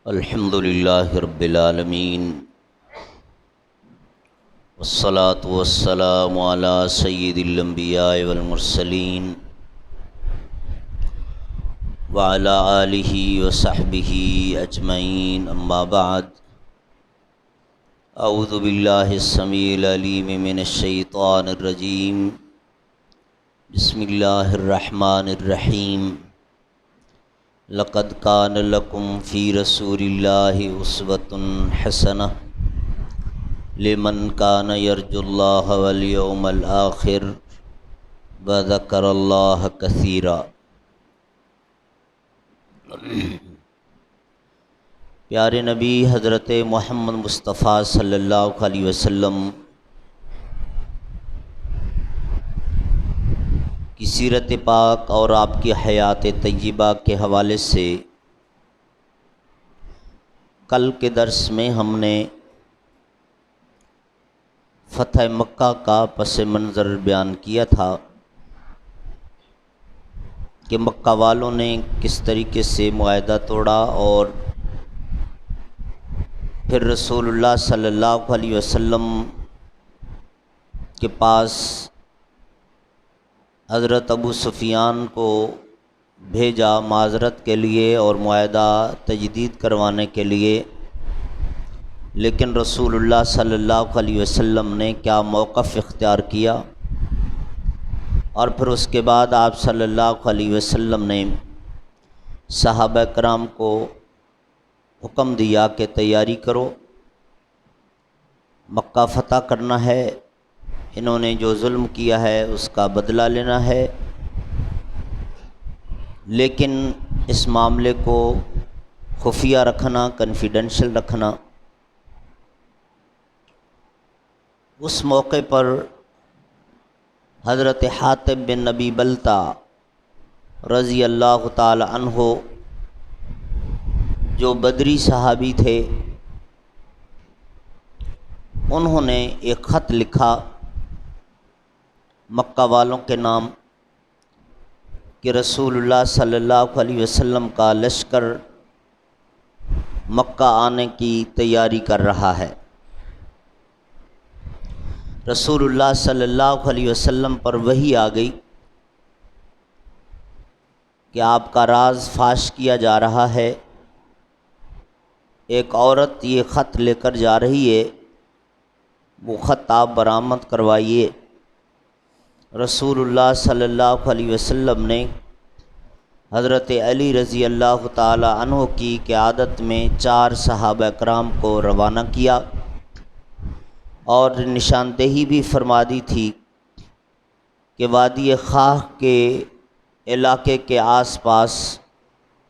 الحمد للہ رب العالمین والصلاة والسلام علی سید الانبیاء والمرسلین وعلی آلہ وصحبہ اجمعین، اما بعد۔ اعوذ باللہ السمیع العلیم من الشیطان الرجیم، بسم اللہ الرحمن الرحیم۔ لقد کان لکم فی رسول اللہ اسوۃ حسنہ لمن کان یرجو اللہ والیوم الآخر وذکر اللہ کثیرا۔ پیارے نبی حضرت محمد مصطفیٰ صلی اللہ علیہ وسلم کی سیرت پاک اور آپ کی حیات طیبہ کے حوالے سے کل کے درس میں ہم نے فتح مکہ کا پس منظر بیان کیا تھا کہ مکہ والوں نے کس طریقے سے معاہدہ توڑا اور پھر رسول اللہ صلی اللہ علیہ وسلم کے پاس حضرت ابو سفیان کو بھیجا معذرت کے لیے اور معاہدہ تجدید کروانے کے لیے، لیکن رسول اللہ صلی اللہ علیہ وسلم نے کیا موقف اختیار کیا، اور پھر اس کے بعد آپ صلی اللہ علیہ وسلم نے صحابہ کرام کو حکم دیا کہ تیاری کرو، مکہ فتح کرنا ہے، انہوں نے جو ظلم کیا ہے اس کا بدلہ لینا ہے، لیکن اس معاملے کو خفیہ رکھنا، کنفیڈینشل رکھنا۔ اس موقع پر حضرت حاتب بن نبی بلتع رضی اللہ تعالی عنہ جو بدری صحابی تھے، انہوں نے ایک خط لکھا مکہ والوں کے نام کہ رسول اللہ صلی اللہ علیہ وسلم کا لشکر مکہ آنے کی تیاری کر رہا ہے۔ رسول اللہ صلی اللہ علیہ وسلم پر وحی آ گئی کہ آپ کا راز فاش کیا جا رہا ہے، ایک عورت یہ خط لے کر جا رہی ہے، وہ خط آپ برآمد کروائیے۔ رسول اللہ صلی اللہ علیہ وسلم نے حضرت علی رضی اللہ تعالی عنہ کی قیادت میں 4 صحابہ کرام کو روانہ کیا اور نشاندہی بھی فرما دی تھی کہ وادی خاخ کے علاقے کے آس پاس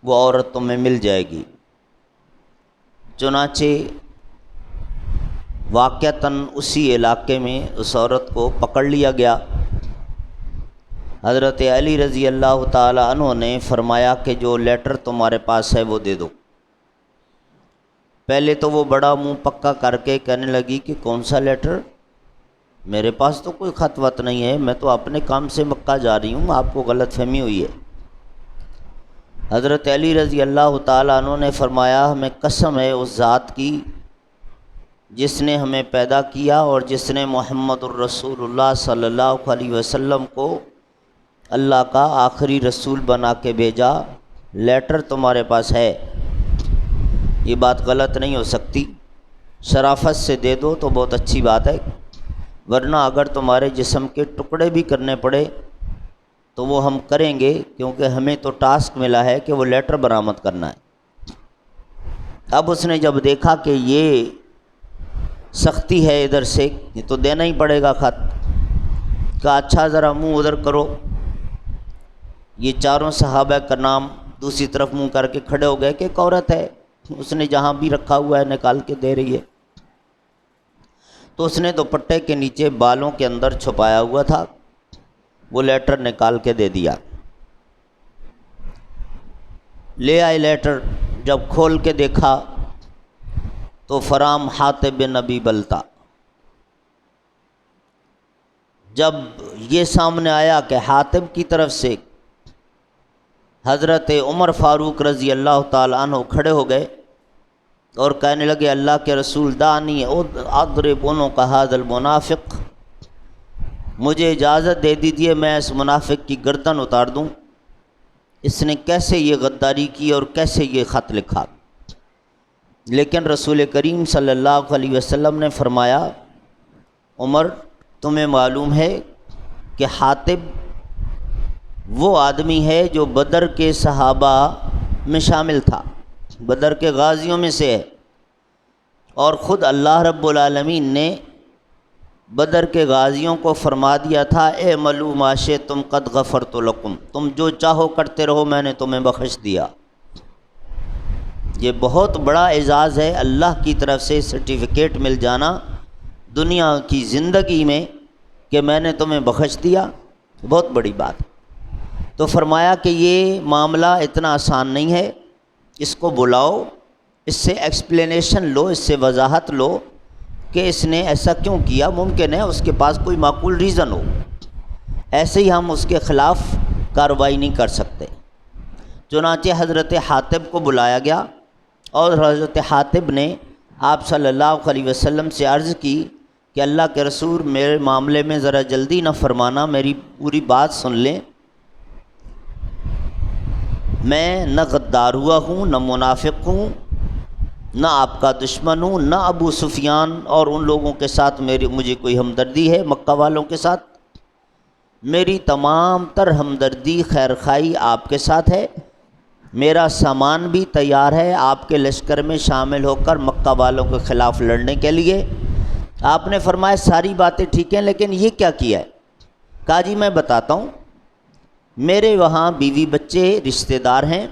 وہ عورت تمہیں مل جائے گی۔ چنانچہ واقعتاً اسی علاقے میں اس عورت کو پکڑ لیا گیا۔ حضرت علی رضی اللہ تعالی عنہ نے فرمایا کہ جو لیٹر تمہارے پاس ہے وہ دے دو۔ پہلے تو وہ بڑا منہ پکا کر کے کہنے لگی کہ کون سا لیٹر، میرے پاس تو کوئی خط وط نہیں ہے، میں تو اپنے کام سے مکہ جا رہی ہوں، آپ کو غلط فہمی ہوئی ہے۔ حضرت علی رضی اللہ تعالی عنہ نے فرمایا ہمیں قسم ہے اس ذات کی جس نے ہمیں پیدا کیا اور جس نے محمد الرسول اللہ صلی اللہ علیہ وسلم کو اللہ کا آخری رسول بنا کے بھیجا، لیٹر تمہارے پاس ہے، یہ بات غلط نہیں ہو سکتی، شرافت سے دے دو تو بہت اچھی بات ہے، ورنہ اگر تمہارے جسم کے ٹکڑے بھی کرنے پڑے تو وہ ہم کریں گے، کیونکہ ہمیں تو ٹاسک ملا ہے کہ وہ لیٹر برآمد کرنا ہے۔ اب اس نے جب دیکھا کہ یہ سختی ہے ادھر سے، یہ تو دینا ہی پڑے گا خط، کہا اچھا ذرا منہ ادھر کرو۔ یہ 4 صحابہ کا نام دوسری طرف منہ کر کے کھڑے ہو گئے کہ ایک عورت ہے، اس نے جہاں بھی رکھا ہوا ہے نکال کے دے رہی ہے۔ تو اس نے دوپٹے کے نیچے بالوں کے اندر چھپایا ہوا تھا، وہ لیٹر نکال کے دے دیا۔ لے آئے لیٹر، جب کھول کے دیکھا تو فرام حاتب بن نبی بلتع۔ جب یہ سامنے آیا کہ حاتب کی طرف سے حضرت عمر فاروق رضی اللہ تعالی عنہ کھڑے ہو گئے اور کہنے لگے اللہ کے رسول دانی اضرب عنق ھذا المنافق، مجھے اجازت دے دیجیے میں اس منافق کی گردن اتار دوں، اس نے کیسے یہ غداری کی اور کیسے یہ خط لکھا۔ لیکن رسول کریم صلی اللہ علیہ وسلم نے فرمایا عمر تمہیں معلوم ہے کہ حاطب وہ آدمی ہے جو بدر کے صحابہ میں شامل تھا، بدر کے غازیوں میں سے ہے، اور خود اللہ رب العالمین نے بدر کے غازیوں کو فرما دیا تھا اعملوا ما شئتم قد غفرت لکم، تم جو چاہو کرتے رہو میں نے تمہیں بخش دیا۔ یہ بہت بڑا اعزاز ہے، اللہ کی طرف سے سرٹیفکیٹ مل جانا دنیا کی زندگی میں کہ میں نے تمہیں بخش دیا، بہت بڑی بات۔ تو فرمایا کہ یہ معاملہ اتنا آسان نہیں ہے، اس کو بلاؤ، اس سے ایکسپلینیشن لو، اس سے وضاحت لو کہ اس نے ایسا کیوں کیا، ممکن ہے اس کے پاس کوئی معقول ریزن ہو، ایسے ہی ہم اس کے خلاف کارروائی نہیں کر سکتے۔ چنانچہ حضرت حاطب کو بلایا گیا اور حضرت حاطب نے آپ صلی اللہ علیہ وسلم سے عرض کی کہ اللہ کے رسول میرے معاملے میں ذرا جلدی نہ فرمانا، میری پوری بات سن لیں، میں نہ غدار ہوا ہوں، نہ منافق ہوں، نہ آپ کا دشمن ہوں، نہ ابو سفیان اور ان لوگوں کے ساتھ مجھے کوئی ہمدردی ہے، مکہ والوں کے ساتھ میری تمام تر ہمدردی خیرخوائی آپ کے ساتھ ہے، میرا سامان بھی تیار ہے آپ کے لشکر میں شامل ہو کر مکہ والوں کے خلاف لڑنے کے لیے۔ آپ نے فرمایا ساری باتیں ٹھیک ہیں لیکن یہ کیا کیا ہے؟ کہا جی میں بتاتا ہوں، میرے وہاں بیوی بچے رشتہ دار ہیں،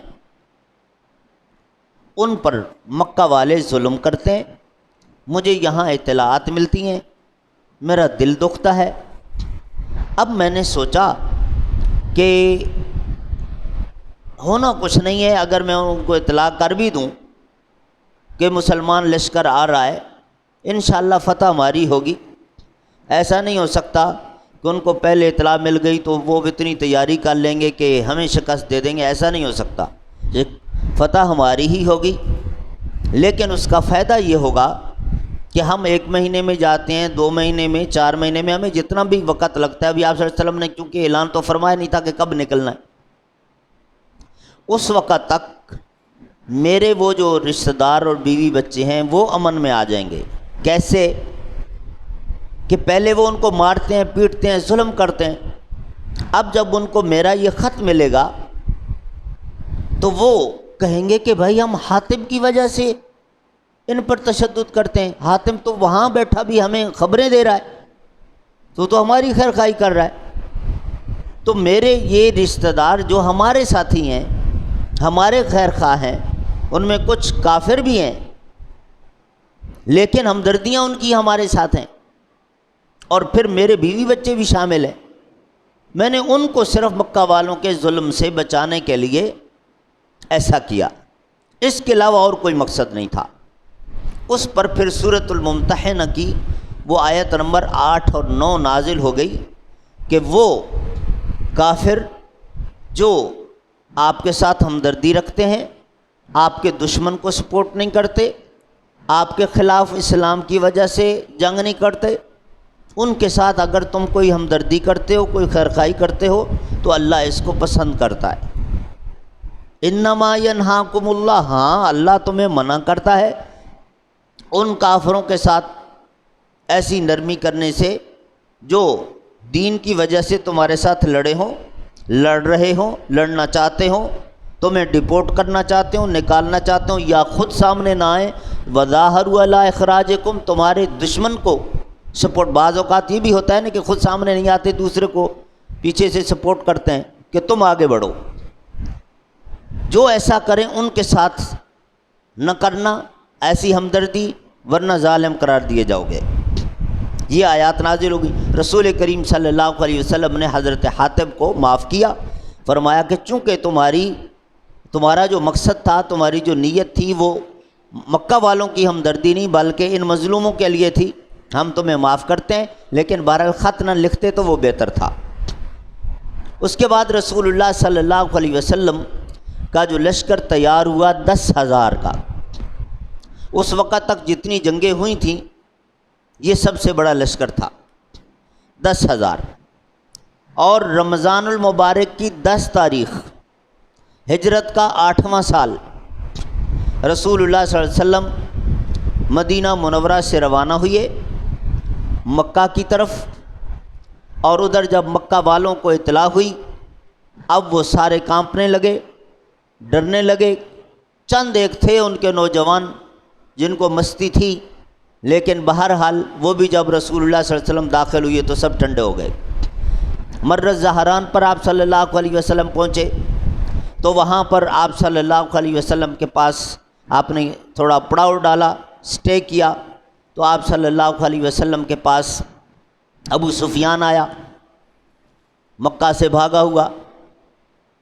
ان پر مکہ والے ظلم کرتے ہیں، مجھے یہاں اطلاعات ملتی ہیں، میرا دل دکھتا ہے۔ اب میں نے سوچا کہ ہونا کچھ نہیں ہے، اگر میں ان کو اطلاع کر بھی دوں کہ مسلمان لشکر آ رہا ہے، انشاءاللہ فتح ہماری ہوگی۔ ایسا نہیں ہو سکتا کہ ان کو پہلے اطلاع مل گئی تو وہ اتنی تیاری کر لیں گے کہ ہمیں شکست دے دیں گے، ایسا نہیں ہو سکتا، فتح ہماری ہی ہوگی۔ لیکن اس کا فائدہ یہ ہوگا کہ ہم 1 مہینے میں جاتے ہیں، 2 مہینے میں، 4 مہینے میں، ہمیں جتنا بھی وقت لگتا ہے، ابھی آپ صلی اللہ علیہ وسلم نے کیونکہ اعلان تو فرمایا نہیں تھا کہ کب نکلنا ہے، اس وقت تک میرے وہ جو رشتہ دار اور بیوی بچے ہیں وہ امن میں آ جائیں گے۔ کیسے؟ کہ پہلے وہ ان کو مارتے ہیں، پیٹتے ہیں، ظلم کرتے ہیں، اب جب ان کو میرا یہ خط ملے گا تو وہ کہیں گے کہ بھائی ہم حاطب کی وجہ سے ان پر تشدد کرتے ہیں، حاطب تو وہاں بیٹھا بھی ہمیں خبریں دے رہا ہے، تو ہماری خیر خواہی کر رہا ہے، تو میرے یہ رشتہ دار جو ہمارے ساتھی ہیں، ہمارے خیر خواہ ہیں، ان میں کچھ کافر بھی ہیں لیکن ہمدردیاں ان کی ہمارے ساتھ ہیں، اور پھر میرے بیوی بچے بھی شامل ہیں، میں نے ان کو صرف مکہ والوں کے ظلم سے بچانے کے لیے ایسا کیا، اس کے علاوہ اور کوئی مقصد نہیں تھا۔ اس پر پھر سورۃ الممتحنہ کی وہ آیت نمبر 8 اور 9 نازل ہو گئی کہ وہ کافر جو آپ کے ساتھ ہمدردی رکھتے ہیں، آپ کے دشمن کو سپورٹ نہیں کرتے، آپ کے خلاف اسلام کی وجہ سے جنگ نہیں کرتے، ان کے ساتھ اگر تم کوئی ہمدردی کرتے ہو، کوئی خیرخواہی کرتے ہو تو اللہ اس کو پسند کرتا ہے۔ انما ینہاکم اللہ، ہاں اللہ تمہیں منع کرتا ہے ان کافروں کے ساتھ ایسی نرمی کرنے سے جو دین کی وجہ سے تمہارے ساتھ لڑ رہے ہوں، لڑنا چاہتے ہوں، تمہیں ڈپورٹ کرنا چاہتے ہوں، نکالنا چاہتے ہوں، یا خود سامنے نہ آئیں، وظاہروا علی اخراجکم، تمہارے دشمن کو سپورٹ، بعض اوقات یہ بھی ہوتا ہے نا کہ خود سامنے نہیں آتے، دوسرے کو پیچھے سے سپورٹ کرتے ہیں کہ تم آگے بڑھو، جو ایسا کریں ان کے ساتھ نہ کرنا ایسی ہمدردی، ورنہ ظالم قرار دیے جاؤ گے۔ یہ آیات نازل ہوگی۔ رسول کریم صلی اللہ علیہ وسلم نے حضرت حاطب کو معاف کیا، فرمایا کہ چونکہ تمہارا جو مقصد تھا، تمہاری جو نیت تھی وہ مکہ والوں کی ہمدردی نہیں بلکہ ان مظلوموں کے لیے تھی، ہم تمہیں معاف کرتے ہیں، لیکن بہرحال خط نہ لکھتے تو وہ بہتر تھا۔ اس کے بعد رسول اللہ صلی اللہ علیہ وسلم کا جو لشکر تیار ہوا 10,000 کا، اس وقت تک جتنی جنگیں ہوئی تھیں یہ سب سے بڑا لشکر تھا، 10,000۔ اور رمضان المبارک کی 10 تاریخ ہجرت کا 8واں سال رسول اللہ صلی اللہ علیہ وسلم مدینہ منورہ سے روانہ ہوئے مکہ کی طرف، اور ادھر جب مکہ والوں کو اطلاع ہوئی اب وہ سارے کانپنے لگے، ڈرنے لگے۔ چند ایک تھے ان کے نوجوان جن کو مستی تھی، لیکن بہرحال وہ بھی جب رسول اللہ صلی اللہ علیہ وسلم داخل ہوئے تو سب ٹھنڈے ہو گئے۔ مرۃ زہران پر آپ صلی اللہ علیہ وسلم پہنچے تو وہاں پر آپ صلی اللہ علیہ وسلم کے پاس آپ نے تھوڑا پڑاؤ ڈالا، سٹے کیا، تو آپ صلی اللہ علیہ وسلم کے پاس ابو سفیان آیا، مکہ سے بھاگا ہوا۔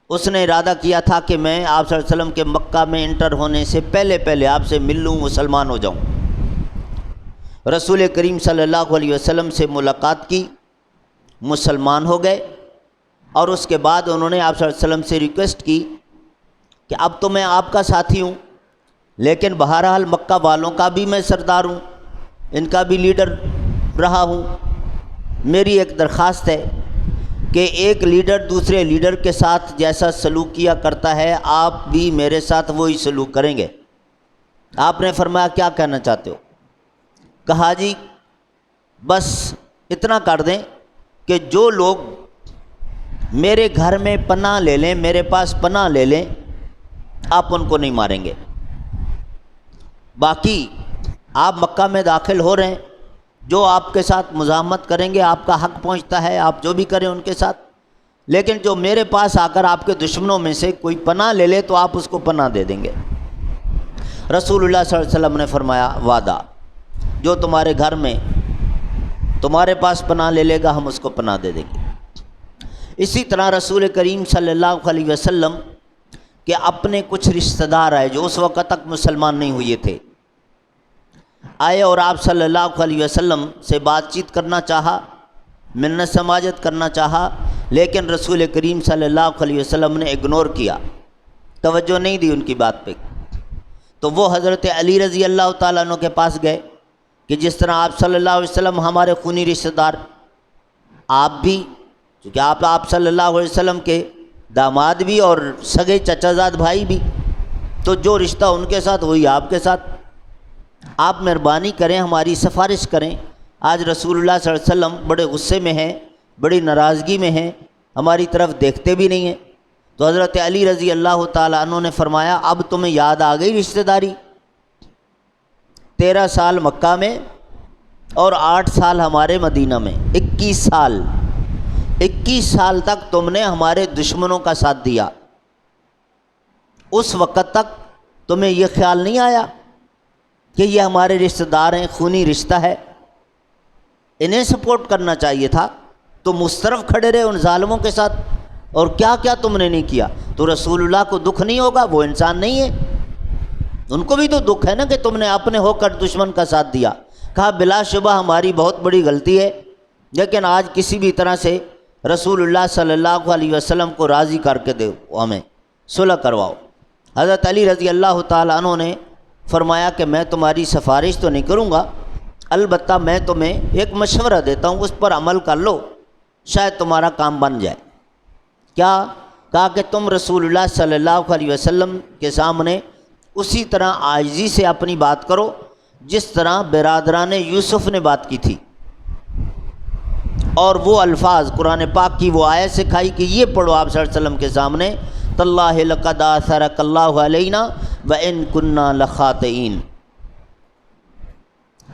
اس نے ارادہ کیا تھا کہ میں آپ صلی اللہ علیہ وسلم کے مکہ میں انٹر ہونے سے پہلے آپ سے مل لوں، مسلمان ہو جاؤں۔ رسول کریم صلی اللہ علیہ وسلم سے ملاقات کی، مسلمان ہو گئے، اور اس کے بعد انہوں نے آپ صلی اللہ علیہ وسلم سے ریکویسٹ کی کہ اب تو میں آپ کا ساتھی ہوں، لیکن بہرحال مکہ والوں کا بھی میں سردار ہوں، ان کا بھی لیڈر رہا ہوں۔ میری ایک درخواست ہے کہ ایک لیڈر دوسرے لیڈر کے ساتھ جیسا سلوک کیا کرتا ہے آپ بھی میرے ساتھ وہی سلوک کریں گے۔ آپ نے فرمایا کیا کہنا چاہتے ہو؟ کہا جی بس اتنا کر دیں کہ جو لوگ میرے گھر میں پناہ لے لیں، میرے پاس پناہ لے لیں، آپ ان کو نہیں ماریں گے۔ باقی آپ مکہ میں داخل ہو رہے ہیں، جو آپ کے ساتھ مزاحمت کریں گے آپ کا حق پہنچتا ہے، آپ جو بھی کریں ان کے ساتھ، لیکن جو میرے پاس آ کر آپ کے دشمنوں میں سے کوئی پناہ لے لے تو آپ اس کو پناہ دے دیں گے۔ رسول اللہ صلی اللہ علیہ وسلم نے فرمایا وعدہ، جو تمہارے گھر میں تمہارے پاس پناہ لے لے گا ہم اس کو پناہ دے دیں گے۔ اسی طرح رسول کریم صلی اللہ علیہ وسلم کے اپنے کچھ رشتہ دار آئے جو اس وقت تک مسلمان نہیں ہوئے تھے، آئے اور آپ صلی اللہ علیہ وسلم سے بات چیت کرنا چاہا، منت سماجت کرنا چاہا، لیکن رسول کریم صلی اللہ علیہ وسلم نے اگنور کیا، توجہ نہیں دی ان کی بات پہ۔ تو وہ حضرت علی رضی اللہ تعالیٰ عنہ کے پاس گئے کہ جس طرح آپ صلی اللہ علیہ وسلم ہمارے خونی رشتہ دار، آپ بھی کیونکہ آپ صلی اللہ علیہ وسلم کے داماد بھی اور سگے چچا زاد بھائی بھی، تو جو رشتہ ان کے ساتھ وہی آپ کے ساتھ، آپ مہربانی کریں ہماری سفارش کریں۔ آج رسول اللہ صلی اللہ علیہ وسلم بڑے غصے میں ہیں، بڑی ناراضگی میں ہیں، ہماری طرف دیکھتے بھی نہیں ہیں۔ تو حضرت علی رضی اللہ تعالیٰ عنہ نے فرمایا اب تمہیں یاد آ گئی رشتہ داری، 13 سال مکہ میں اور 8 سال ہمارے مدینہ میں، 21 سال تک تم نے ہمارے دشمنوں کا ساتھ دیا۔ اس وقت تک تمہیں یہ خیال نہیں آیا کہ یہ ہمارے رشتہ دار ہیں، خونی رشتہ ہے، انہیں سپورٹ کرنا چاہیے تھا، تو مسترف کھڑے رہے ان ظالموں کے ساتھ، اور کیا کیا تم نے نہیں کیا؟ تو رسول اللہ کو دکھ نہیں ہوگا؟ وہ انسان نہیں ہے، ان کو بھی تو دکھ ہے نا کہ تم نے اپنے ہو کر دشمن کا ساتھ دیا۔ کہا بلا شبہ ہماری بہت بڑی غلطی ہے، لیکن آج کسی بھی طرح سے رسول اللہ صلی اللہ علیہ وسلم کو راضی کر کے دو، ہمیں صلح کرواؤ۔ حضرت علی رضی اللہ تعالیٰ عنہ نے فرمایا کہ میں تمہاری سفارش تو نہیں کروں گا، البتہ میں تمہیں ایک مشورہ دیتا ہوں، اس پر عمل کر لو، شاید تمہارا کام بن جائے۔ کیا؟ کہا کہ تم رسول اللہ صلی اللہ علیہ وسلم کے سامنے اسی طرح عاجزی سے اپنی بات کرو جس طرح برادران یوسف نے بات کی تھی، اور وہ الفاظ قرآن پاک کی وہ آیت سکھائی کہ یہ پڑھو آپ صلی اللہ علیہ وسلم کے سامنے، تاللہ لقد آثرک اللہ علینا وان کنا لخاطئین۔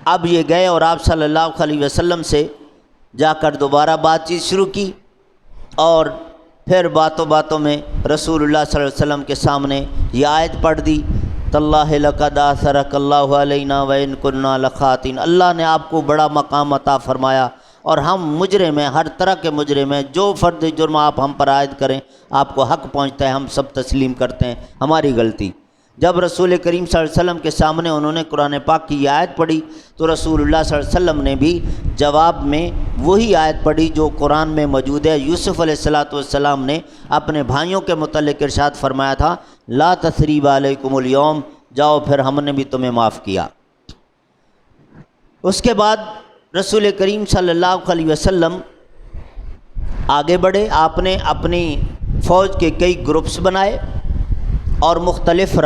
اب یہ گئے اور آپ صلی اللہ علیہ وسلم سے جا کر دوبارہ بات چیت شروع کی، اور پھر باتوں باتوں میں رسول اللہ صلی اللہ علیہ وسلم کے سامنے یہ آیت پڑھ دی، تاللہ لقد آثرک اللہ علینا وان کنا لخاطئین۔ اللہ نے آپ کو بڑا مقام عطا فرمایا، اور ہم مجرم ہیں، ہر طرح کے مجرم ہیں، جو فرد جرم آپ ہم پر عائد کریں آپ کو حق پہنچتا ہے، ہم سب تسلیم کرتے ہیں، ہماری غلطی۔ جب رسول کریم صلی اللہ علیہ وسلم کے سامنے انہوں نے قرآن پاک کی یہ آیت پڑھی تو رسول اللہ صلی اللہ علیہ وسلم نے بھی جواب میں وہی آیت پڑھی جو قرآن میں موجود ہے۔ یوسف علیہ السلام نے اپنے بھائیوں کے متعلق ارشاد فرمایا تھا، لا تثریب علیکم الیوم جاؤ پھر ہم نے بھی تمہیں معاف کیا۔ اس کے بعد رسول کریم صلی اللہ علیہ وسلم آگے بڑھے، آپ نے اپنی فوج کے کئی گروپس بنائے اور مختلف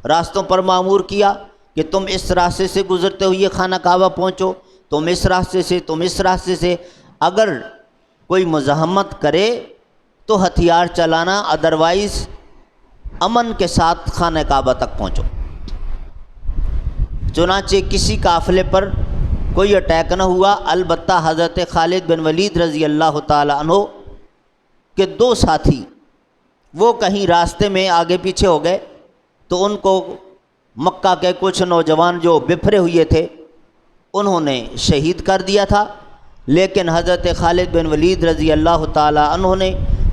راستوں پر معمور کیا کہ تم اس راستے سے گزرتے ہوئے خانہ کعبہ پہنچو، تم اس راستے سے، تم اس راستے سے، اگر کوئی مزاحمت کرے تو ہتھیار چلانا، ادروائز امن کے ساتھ خانہ کعبہ تک پہنچو۔ چنانچہ کسی قافلے پر کوئی اٹیک نہ ہوا، البتہ حضرت خالد بن ولید رضی اللہ تعالی عنہ کے دو ساتھی وہ کہیں راستے میں آگے پیچھے ہو گئے تو ان کو مکہ کے کچھ نوجوان جو بپھرے ہوئے تھے انہوں نے شہید کر دیا تھا، لیکن حضرت خالد بن ولید رضی اللہ تعالی عنہ نے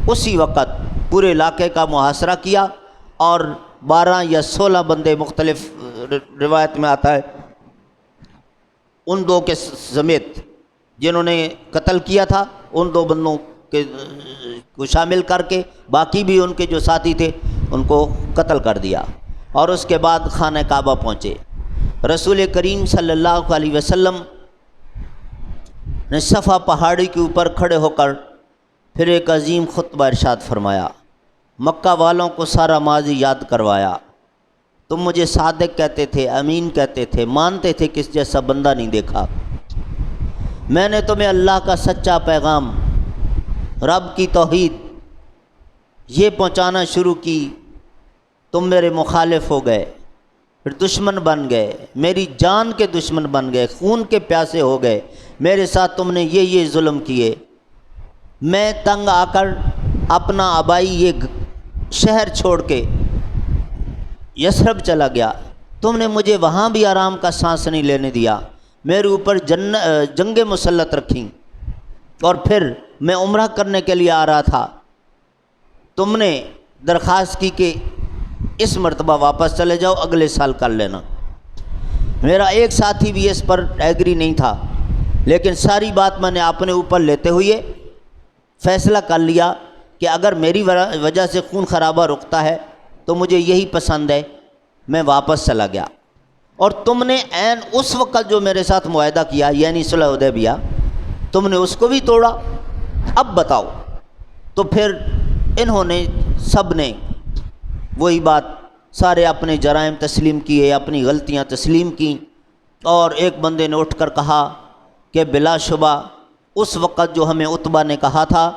اسی وقت پورے علاقے کا محاصرہ کیا اور 12 یا 16 بندے، مختلف روایت میں آتا ہے، ان دو کے سمیت جنہوں نے قتل کیا تھا ان 2 بندوں کو شامل کر کے باقی بھی ان کے جو ساتھی تھے ان کو قتل کر دیا، اور اس کے بعد خانہ کعبہ پہنچے۔ رسول کریم صلی اللہ علیہ وسلم نے صفا پہاڑی کے اوپر کھڑے ہو کر پھر ایک عظیم خطبہ ارشاد فرمایا، مکہ والوں کو سارا ماضی یاد کروایا، تم مجھے صادق کہتے تھے، امین کہتے تھے، مانتے تھے کس جیسا بندہ نہیں دیکھا، میں نے تمہیں اللہ کا سچا پیغام، رب کی توحید یہ پہنچانا شروع کی، تم میرے مخالف ہو گئے، پھر دشمن بن گئے، میری جان کے دشمن بن گئے، خون کے پیاسے ہو گئے، میرے ساتھ تم نے یہ ظلم کیے، میں تنگ آ کر اپنا آبائی یہ شہر چھوڑ کے یثرب چلا گیا، تم نے مجھے وہاں بھی آرام کا سانس نہیں لینے دیا، میرے اوپر جنگیں مسلط رکھیں، اور پھر میں عمرہ کرنے کے لیے آ رہا تھا، تم نے درخواست کی کہ اس مرتبہ واپس چلے جاؤ، اگلے سال کر لینا۔ میرا ایک ساتھی بھی اس پر ایگری نہیں تھا، لیکن ساری بات میں نے اپنے اوپر لیتے ہوئے فیصلہ کر لیا کہ اگر میری وجہ سے خون خرابہ رکتا ہے تو مجھے یہی پسند ہے، میں واپس چلا گیا، اور تم نے عین اس وقت جو میرے ساتھ معاہدہ کیا یعنی صلح حدیبیہ، تم نے اس کو بھی توڑا، اب بتاؤ۔ تو پھر انہوں نے سب نے وہی بات، سارے اپنے جرائم تسلیم کیے، اپنی غلطیاں تسلیم کیں، اور ایک بندے نے اٹھ کر کہا کہ بلا شبہ اس وقت جو ہمیں عتبہ نے کہا تھا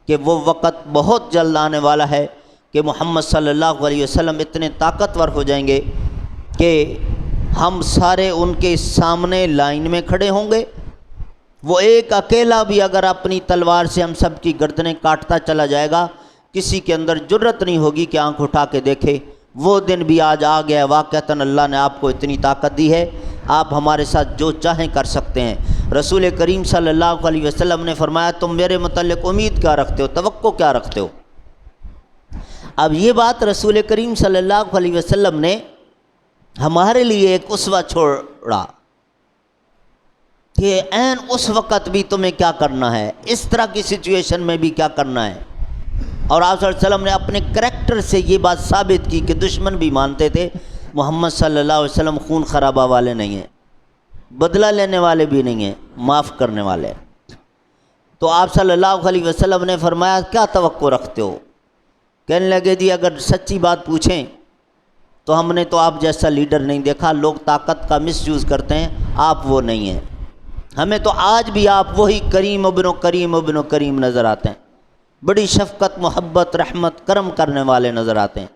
کہ وہ وقت بہت جلد آنے والا ہے کہ محمد صلی اللہ علیہ وسلم اتنے طاقتور ہو جائیں گے کہ ہم سارے ان کے سامنے لائن میں کھڑے ہوں گے، وہ ایک اکیلا بھی اگر اپنی تلوار سے ہم سب کی گردنیں کاٹتا چلا جائے گا، کسی کے اندر جرت نہیں ہوگی کہ آنکھ اٹھا کے دیکھے۔ وہ دن بھی آج آ گیا، واقعتاً اللہ نے آپ کو اتنی طاقت دی ہے، آپ ہمارے ساتھ جو چاہیں کر سکتے ہیں۔ رسول کریم صلی اللہ علیہ وسلم نے فرمایا، تم میرے متعلق امید کیا رکھتے ہو، توقع کیا رکھتے ہو؟ اب یہ بات رسول کریم صلی اللہ علیہ وسلم نے ہمارے لیے ایک اسوہ چھوڑا کہ عین اس وقت بھی تمہیں کیا کرنا ہے، اس طرح کی سچویشن میں بھی کیا کرنا ہے۔ اور آپ صلی اللہ علیہ وسلم نے اپنے کریکٹر سے یہ بات ثابت کی کہ دشمن بھی مانتے تھے محمد صلی اللہ علیہ وسلم خون خرابہ والے نہیں ہیں، بدلہ لینے والے بھی نہیں ہیں، معاف کرنے والے ہیں۔ تو آپ صلی اللہ علیہ وسلم نے فرمایا، کیا توقع رکھتے ہو؟ کہنے لگے جی اگر سچی بات پوچھیں تو ہم نے تو آپ جیسا لیڈر نہیں دیکھا، لوگ طاقت کا مس یوز کرتے ہیں، آپ وہ نہیں ہیں، ہمیں تو آج بھی آپ وہی کریم ابن کریم نظر آتے ہیں، بڑی شفقت، محبت، رحمت، کرم کرنے والے نظر آتے ہیں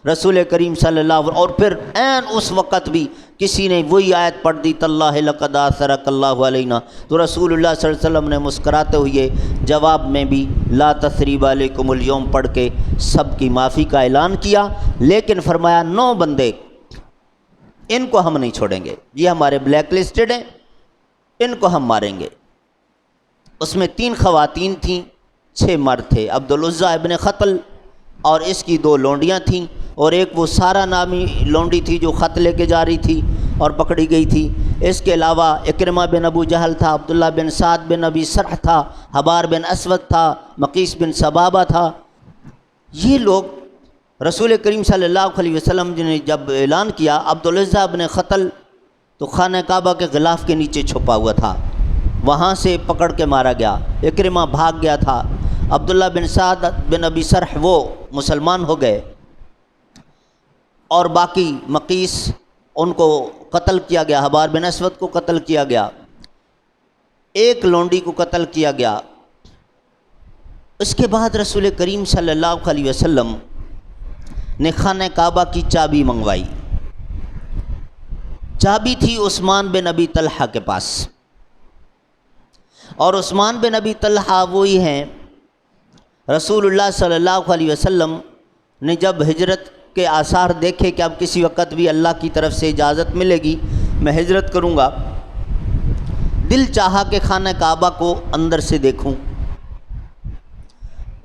رسول کریم صلی اللہ علیہ وسلم۔ اور پھر عین اس وقت بھی کسی نے وہی آیت پڑھ دی، تاللہ لقد آثرک اللہ علینا، تو رسول اللہ صلی اللہ علیہ وسلم نے مسکراتے ہوئے جواب میں بھی لا تثریب علیکم اليوم پڑھ کے سب کی معافی کا اعلان کیا، لیکن فرمایا 9 بندے ان کو ہم نہیں چھوڑیں گے، یہ ہمارے بلیک لسٹڈ ہیں، ان کو ہم ماریں گے۔ اس میں 3 خواتین تھیں، 6 مرد تھے، عبدالعزیٰ ابن خطل اور اس کی 2 لونڈیاں تھیں، اور ایک وہ سارا نامی لونڈی تھی جو خط لے کے جا رہی تھی اور پکڑی گئی تھی۔ اس کے علاوہ اکرمہ بن ابو جہل تھا، عبداللہ بن سعد بن ابی سرح تھا، حبار بن اسود تھا، مقیس بن سبابہ تھا۔ یہ لوگ رسول کریم صلی اللہ علیہ وسلم نے جب اعلان کیا عبدالعزیٰ بن قتل تو خانہ کعبہ کے غلاف کے نیچے چھپا ہوا تھا، وہاں سے پکڑ کے مارا گیا۔ اکرمہ بھاگ گیا تھا، عبداللہ بن سعد بن ابی سرح وہ مسلمان ہو گئے، اور باقی مقیس ان کو قتل کیا گیا، حبار بن اسود کو قتل کیا گیا، ایک لونڈی کو قتل کیا گیا۔ اس کے بعد رسول کریم صلی اللہ علیہ وسلم نے خانہ کعبہ کی چابی منگوائی۔ چابی تھی عثمان بن ابی طلحہ کے پاس، اور عثمان بن ابی طلحہ وہی ہیں رسول اللہ صلی اللہ علیہ وسلم نے جب ہجرت کے آثار دیکھے کہ اب کسی وقت بھی اللہ کی طرف سے اجازت ملے گی میں ہجرت کروں گا، دل چاہا کہ خانہ کعبہ کو اندر سے دیکھوں۔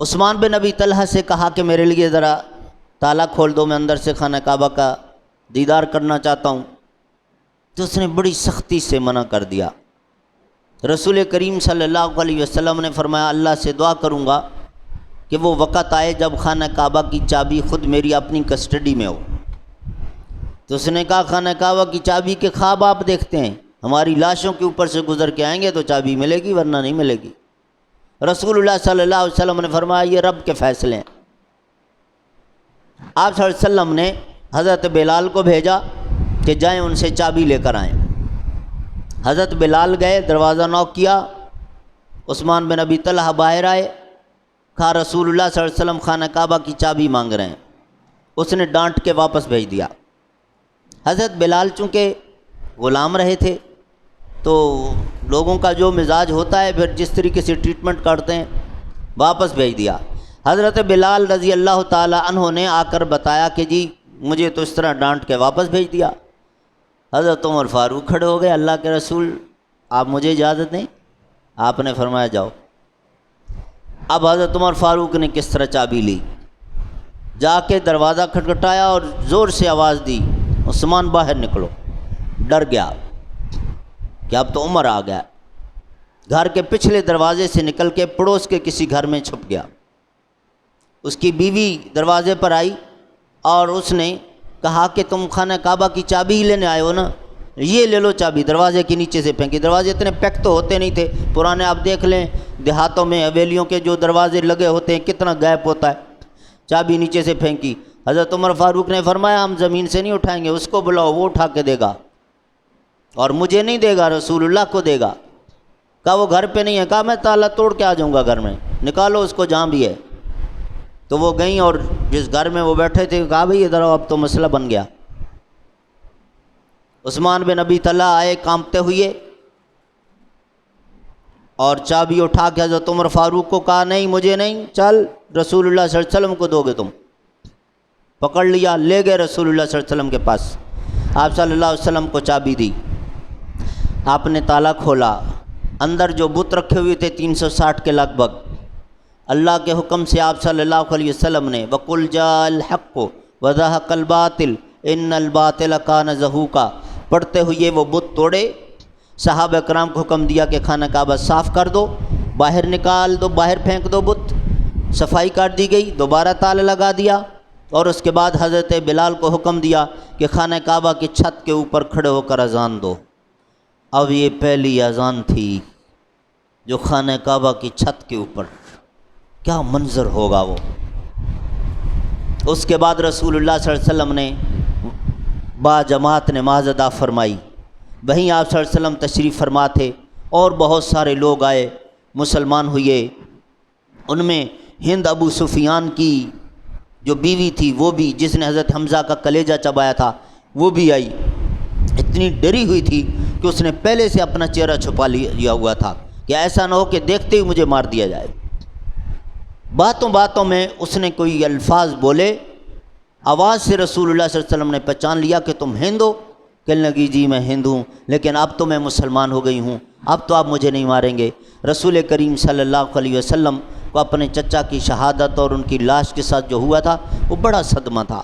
عثمان بن ابی طلحہ سے کہا کہ میرے لیے ذرا تالا کھول دو، میں اندر سے خانہ کعبہ کا دیدار کرنا چاہتا ہوں، تو اس نے بڑی سختی سے منع کر دیا۔ رسول کریم صلی اللہ علیہ وسلم نے فرمایا اللہ سے دعا کروں گا کہ وہ وقت آئے جب خانہ کعبہ کی چابی خود میری اپنی کسٹڈی میں ہو۔ تو اس نے کہا خانہ کعبہ کی چابی کے خواب آپ دیکھتے ہیں، ہماری لاشوں کے اوپر سے گزر کے آئیں گے تو چابی ملے گی ورنہ نہیں ملے گی۔ رسول اللہ صلی اللہ علیہ وسلم نے فرمایا یہ رب کے فیصلے ہیں۔ آپ صلی اللہ علیہ وسلم نے حضرت بلال کو بھیجا کہ جائیں ان سے چابی لے کر آئیں۔ حضرت بلال گئے، دروازہ نوک کیا، عثمان بن ابی طلحہ باہر آئے، کہا رسول اللہ صلی اللہ علیہ وسلم خانہ کعبہ کی چابی مانگ رہے ہیں۔ اس نے ڈانٹ کے واپس بھیج دیا۔ حضرت بلال چونکہ غلام رہے تھے تو لوگوں کا جو مزاج ہوتا ہے پھر جس طریقے سے ٹریٹمنٹ کرتے ہیں، واپس بھیج دیا۔ حضرت بلال رضی اللہ تعالی عنہ نے آ کر بتایا کہ جی مجھے تو اس طرح ڈانٹ کے واپس بھیج دیا۔ حضرت عمر فاروق کھڑے ہو گئے، اللہ کے رسول آپ مجھے اجازت دیں؟ آپ نے فرمایا جاؤ۔ اب حضرت عمر فاروق نے کس طرح چابی لی، جا کے دروازہ کھٹکھٹایا اور زور سے آواز دی عثمان باہر نکلو۔ ڈر گیا کہ اب تو عمر آ گیا، گھر کے پچھلے دروازے سے نکل کے پڑوس کے کسی گھر میں چھپ گیا۔ اس کی بیوی دروازے پر آئی اور اس نے کہا کہ تم خانہ کعبہ کی چابی ہی لینے آئے ہو نا، یہ لے لو چابی، دروازے کے نیچے سے پھینکی۔ دروازے اتنے پیک تو ہوتے نہیں تھے، پرانے آپ دیکھ لیں دیہاتوں میں حویلیوں کے جو دروازے لگے ہوتے ہیں کتنا گیپ ہوتا ہے، چابی نیچے سے پھینکی۔ حضرت عمر فاروق نے فرمایا ہم زمین سے نہیں اٹھائیں گے، اس کو بلاؤ وہ اٹھا کے دے گا، اور مجھے نہیں دے گا، رسول اللہ کو دے گا۔ کہا وہ گھر پہ نہیں ہے، کہا میں تالا توڑ کے آ جاؤں گا گھر میں، نکالو اس کو جہاں بھی ہے۔ تو وہ گئیں اور جس گھر میں وہ بیٹھے تھے کہا بھئی ادھر آؤ، اب تو مسئلہ بن گیا۔ عثمان بن ابی طلحہ آئے کانپتے ہوئے اور چابی اٹھا کے حضرت عمر فاروق کو کہا نہیں مجھے نہیں، چل رسول اللہ صلی اللہ علیہ وسلم کو دو گے تم۔ پکڑ لیا، لے گئے رسول اللہ صلی اللہ علیہ وسلم کے پاس۔ آپ صلی اللہ علیہ وسلم کو چابی دی، آپ نے تالا کھولا، اندر جو بت رکھے ہوئے تھے 360 کے لگ بھگ، اللہ کے حکم سے آپ صلی اللہ علیہ وسلم نے وَقُلْ جَاءَ الْحَقُّ وَزَهَقَ الْبَاطِلُ إِنَّ الْبَاطِلَ كَانَ زَهُوقًا، پڑھتے ہوئے وہ بت توڑے۔ صحابہ کرام کو حکم دیا کہ خانہ کعبہ صاف کر دو، باہر نکال دو، باہر پھینک دو بت۔ صفائی کر دی گئی، دوبارہ تالا لگا دیا، اور اس کے بعد حضرت بلال کو حکم دیا کہ خانہ کعبہ کی چھت کے اوپر کھڑے ہو کر اذان دو۔ اب یہ پہلی اذان تھی جو خانہ کعبہ کی چھت کے اوپر، کیا منظر ہوگا وہ۔ اس کے بعد رسول اللہ صلی اللہ علیہ وسلم نے با جماعت نماز ادا فرمائی۔ وہیں آپ صلی اللہ علیہ وسلم تشریف فرما تھے اور بہت سارے لوگ آئے، مسلمان ہوئے۔ ان میں ہند ابو سفیان کی جو بیوی تھی وہ بھی، جس نے حضرت حمزہ کا کلیجہ چبایا تھا، وہ بھی آئی۔ اتنی ڈری ہوئی تھی کہ اس نے پہلے سے اپنا چہرہ چھپا لیا ہوا تھا کہ ایسا نہ ہو کہ دیکھتے ہی مجھے مار دیا جائے۔ باتوں باتوں میں اس نے کوئی الفاظ بولے، آواز سے رسول اللہ صلی اللہ علیہ وسلم نے پہچان لیا کہ تم ہند ہو۔ کہنے لگی جی میں ہند ہوں، لیکن اب تو میں مسلمان ہو گئی ہوں، اب تو آپ مجھے نہیں ماریں گے۔ رسول کریم صلی اللہ علیہ وسلم کو اپنے چچا کی شہادت اور ان کی لاش کے ساتھ جو ہوا تھا وہ بڑا صدمہ تھا۔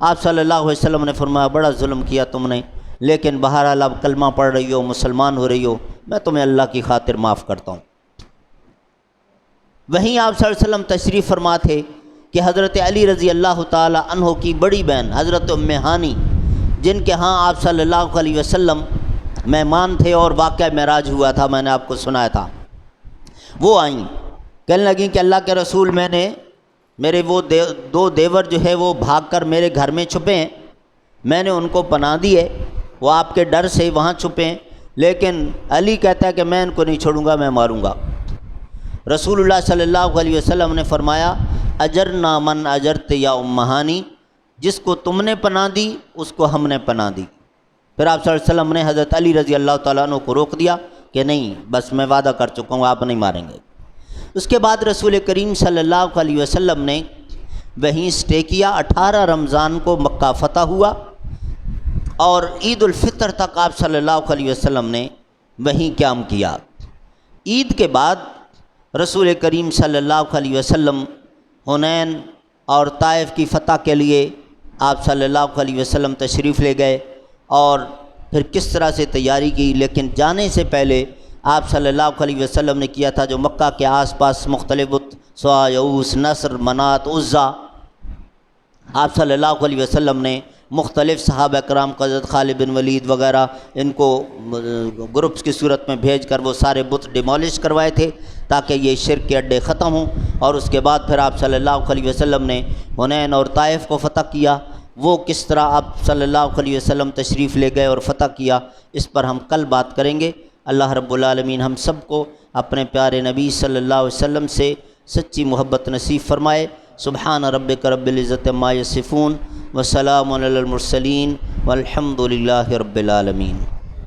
آپ صلی اللہ علیہ وسلم نے فرمایا بڑا ظلم کیا تم نے، لیکن بہرحال اب کلمہ پڑھ رہی ہو، مسلمان ہو رہی ہو، میں تمہیں اللہ کی خاطر معاف کرتا ہوں۔ وہیں آپ صلی اللہ علیہ وسلم تشریف فرما تھے کہ حضرت علی رضی اللہ تعالی عنہ کی بڑی بہن حضرت ام ہانی، جن کے ہاں آپ صلی اللہ علیہ وسلم مہمان تھے اور واقعہ معراج ہوا تھا، میں نے آپ کو سنایا تھا، وہ آئیں، کہنے لگیں کہ اللہ کے رسول، میرے وہ دو دیور جو ہے وہ بھاگ کر میرے گھر میں چھپے ہیں، میں نے ان کو پناہ دی ہے، وہ آپ کے ڈر سے وہاں چھپے ہیں، لیکن علی کہتا ہے کہ میں ان کو نہیں چھوڑوں گا، میں ماروں گا۔ رسول اللہ صلی اللہ علیہ وسلم نے فرمایا اجرنا من اجرت یا ام ہانی، جس کو تم نے پناہ دی اس کو ہم نے پناہ دی۔ پھر آپ صلی اللہ علیہ وسلم نے حضرت علی رضی اللہ تعالیٰ عنہ کو روک دیا کہ نہیں، بس میں وعدہ کر چکا ہوں، آپ نہیں ماریں گے۔ اس کے بعد رسول کریم صلی اللہ علیہ وسلم نے وہیں سٹے کیا۔ 18 رمضان کو مکہ فتح ہوا اور عید الفطر تک آپ صلی اللہ علیہ وسلم نے وہیں قیام کیا۔ عید کے بعد رسول کریم صلی اللہ علیہ وسلم حنین اور طائف کی فتح کے لیے آپ صلی اللہ علیہ وسلم تشریف لے گئے اور پھر کس طرح سے تیاری کی، لیکن جانے سے پہلے آپ صلی اللہ علیہ وسلم نے کیا تھا جو مکہ کے آس پاس مختلف بت سوا، یعوس، نصر، منات، عزا، آپ صلی اللہ علیہ وسلم نے مختلف صحابہ کرام کو حضرت خالد بن ولید وغیرہ ان کو گروپس کی صورت میں بھیج کر وہ سارے بت ڈیمالش کروائے تھے تاکہ یہ شرک کے اڈے ختم ہوں۔ اور اس کے بعد پھر آپ صلی اللہ علیہ وسلم نے حنین اور طائف کو فتح کیا۔ وہ کس طرح آپ صلی اللہ علیہ وسلم تشریف لے گئے اور فتح کیا، اس پر ہم کل بات کریں گے۔ اللہ رب العالمین ہم سب کو اپنے پیارے نبی صلی اللہ علیہ وسلم سے سچی محبت نصیب فرمائے۔ سبحان ربک رب العزت عما یصفون وسلام علی المرسلین والحمد للہ رب العالمین۔